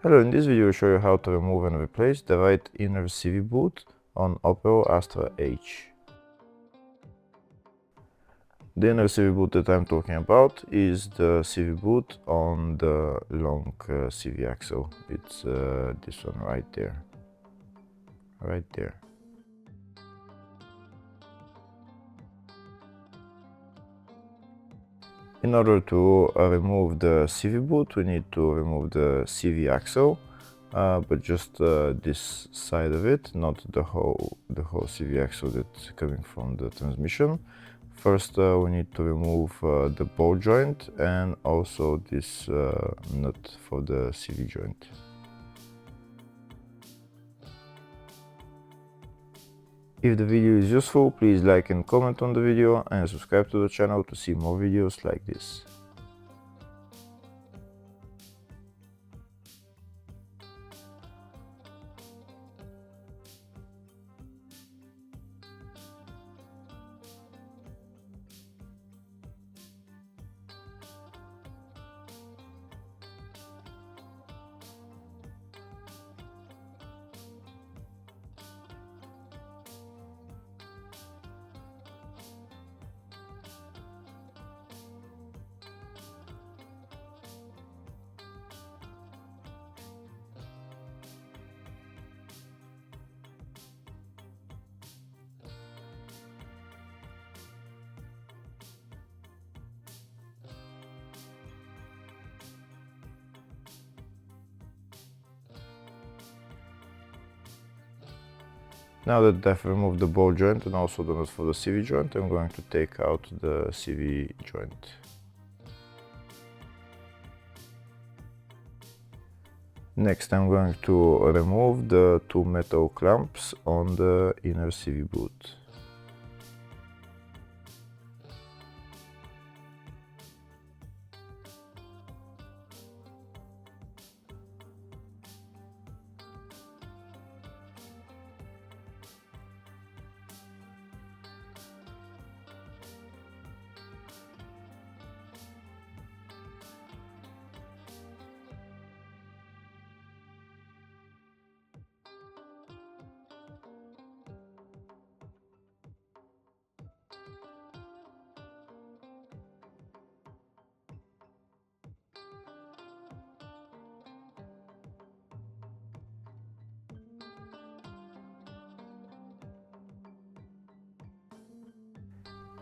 Hello, in this video I'll show you how to remove and replace the right inner CV boot on Opel Astra H. The inner CV boot that I'm talking about is the CV boot on the long CV axle. It's this one right there. Right there. In order to remove the CV boot, we need to remove the CV axle, but just this side of it, not the whole CV axle that's coming from the transmission. First, we need to remove the ball joint and also this nut for the CV joint. If the video is useful, please like and comment on the video and subscribe to the channel to see more videos like this. Now that I've removed the ball joint and also the nut for the CV joint, I'm going to take out the CV joint. Next, I'm going to remove the two metal clamps on the inner CV boot.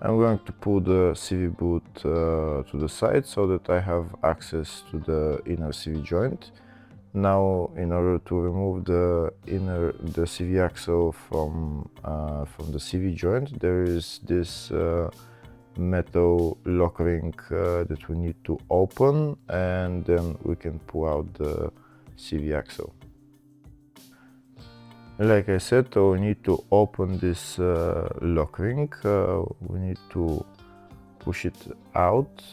I'm going to pull the CV boot to the side so that I have access to the inner CV joint. Now, in order to remove the CV axle from the CV joint, there is this metal lock ring that we need to open, and then we can pull out the CV axle. Like I said, we need to open this lock ring. We need to push it out,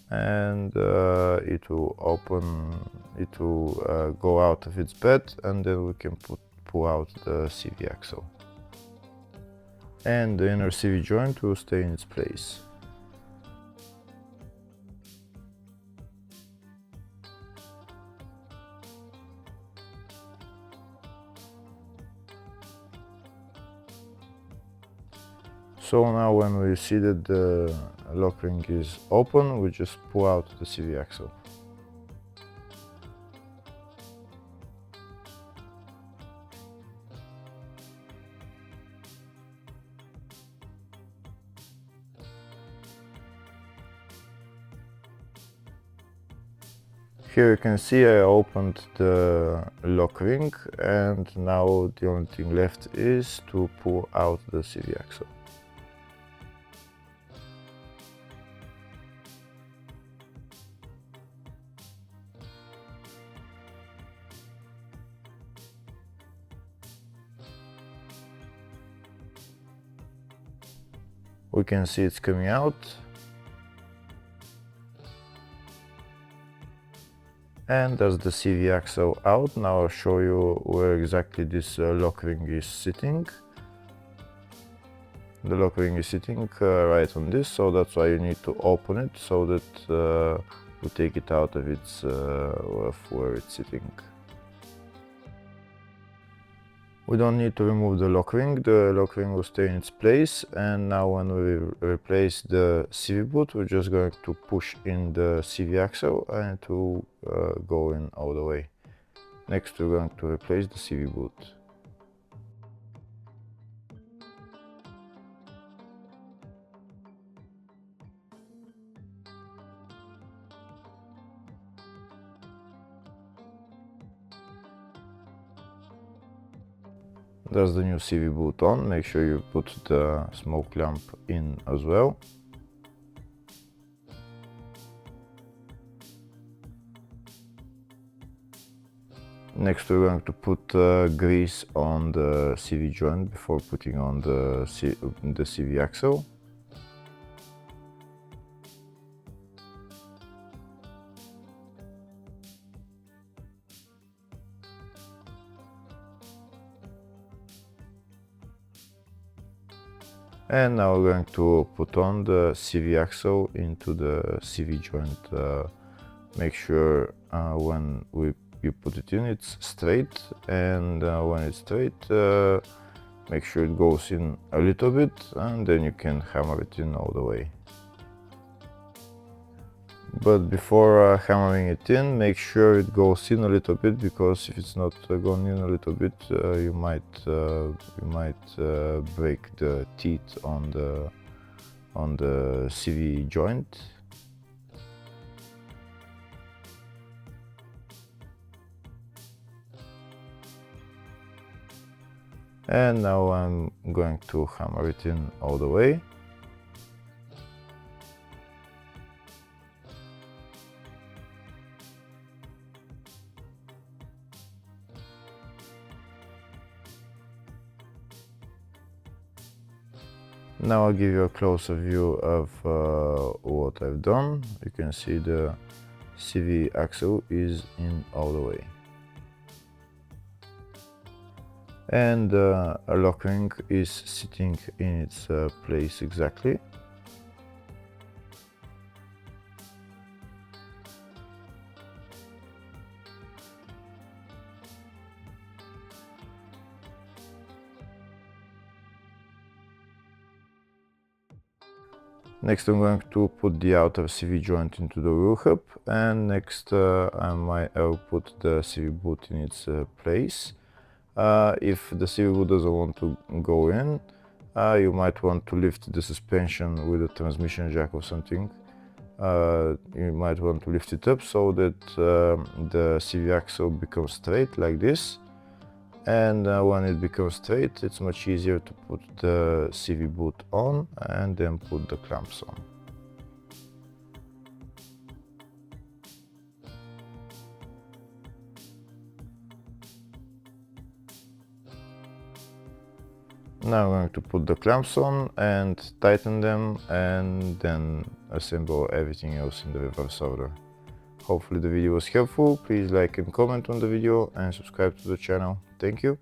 and it will open. It will go out of its bed, and then we can pull out the CV axle. And the inner CV joint will stay in its place. So now when we see that the lock ring is open, we just pull out the CV axle. Here you can see I opened the lock ring, and now the only thing left is to pull out the CV axle. We can see it's coming out. And that's the CV axle out. Now I'll show you where exactly this lock ring is sitting. The lock ring is sitting right on this, so that's why you need to open it so that you take it out of its of where it's sitting. We don't need to remove the lock ring will stay in its place, and now when we replace the CV boot, we're just going to push in the CV axle and to go in all the way. Next we're going to replace the CV boot. That's the new CV boot on. Make sure you put the smoke lamp in as well. Next we're going to put grease on the CV joint before putting on the CV axle. And now we're going to put on the CV axle into the CV joint. Make sure when you put it in, it's straight, and when it's straight, make sure it goes in a little bit, and then you can hammer it in all the way. But before hammering it in, make sure it goes in a little bit, because if it's not gone in a little bit, you might break the teeth on the CV joint. And now I'm going to hammer it in all the way. Now I'll give you a closer view of what I've done. You can see the CV axle is in all the way. And a lock ring is sitting in its place exactly. Next I'm going to put the outer CV joint into the wheel hub, and next I'll put the CV boot in its place. If the CV boot doesn't want to go in, you might want to lift the suspension with a transmission jack or something. You might want to lift it up so that the CV axle becomes straight like this. And when it becomes straight, it's much easier to put the CV boot on and then put the clamps on. Now I'm going to put the clamps on and tighten them, and then assemble everything else in the reverse order. Hopefully the video was helpful. Please like and comment on the video and subscribe to the channel. Thank you.